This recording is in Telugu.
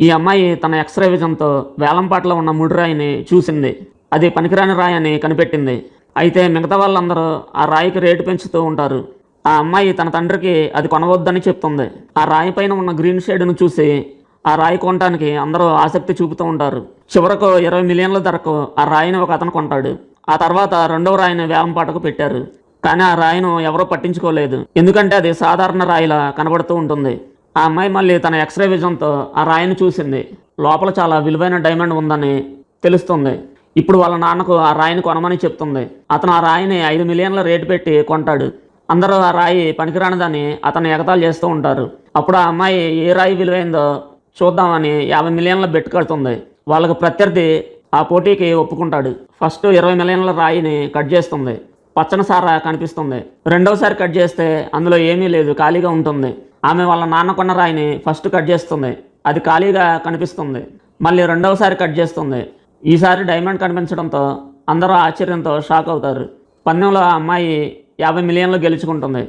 ఈ అమ్మాయి తన ఎక్స్రే విజన్తో వేలంపాటలో ఉన్న ముడి రాయిని చూసింది. అది పనికిరాని రాయి అని కనిపెట్టింది. అయితే మిగతా వాళ్ళందరూ ఆ రాయికి రేటు పెంచుతూ ఉంటారు. ఆ అమ్మాయి తన తండ్రికి అది కొనవద్దని చెప్తుంది. ఆ రాయి పైన ఉన్న గ్రీన్ షేడ్ను చూసి ఆ రాయి కొనడానికి అందరూ ఆసక్తి చూపుతూ ఉంటారు. చివరకు 20 మిలియన్ల ధరకు ఆ రాయిని ఒక అతను కొంటాడు. ఆ తర్వాత రెండవ రాయిని వేలంపాటకు పెట్టారు. కానీ ఆ రాయిను ఎవరూ పట్టించుకోలేదు. ఎందుకంటే అది సాధారణ రాయిలా కనబడుతూ ఉంటుంది. ఆ అమ్మాయి మళ్ళీ తన ఎక్స్రే విజన్తో ఆ రాయిని చూసింది. లోపల చాలా విలువైన డైమండ్ ఉందని తెలుస్తుంది. ఇప్పుడు వాళ్ళ నాన్నకు ఆ రాయిని కొనమని చెప్తుంది. అతను ఆ రాయిని 5 మిలియన్ల రేటు పెట్టి కొంటాడు. అందరూ ఆ రాయి పనికిరానిదని అతను ఎగతాళి చేస్తూ ఉంటారు. అప్పుడు ఆ అమ్మాయి ఏ రాయి విలువైందో చూద్దామని 50 మిలియన్ల బెట్ కడుతుంది. వాళ్ళకు ప్రత్యర్థి ఆ పోటీకి ఒప్పుకుంటాడు. ఫస్ట్ 20 మిలియన్ల రాయిని కట్ చేస్తుంది. పచ్చని సార కనిపిస్తుంది. రెండవసారి కట్ చేస్తే అందులో ఏమీ లేదు, ఖాళీగా ఉంటుంది. ఆమె వాళ్ళ నాన్న కొన్న రాయిని ఫస్ట్ కట్ చేస్తుంది. అది ఖాళీగా కనిపిస్తుంది. మళ్ళీ రెండవసారి కట్ చేస్తుంది. ఈసారి డైమండ్ కనిపించడంతో అందరూ ఆశ్చర్యంతో షాక్ అవుతారు. పందెంలో ఆ అమ్మాయి 50 మిలియన్లు గెలుచుకుంటుంది.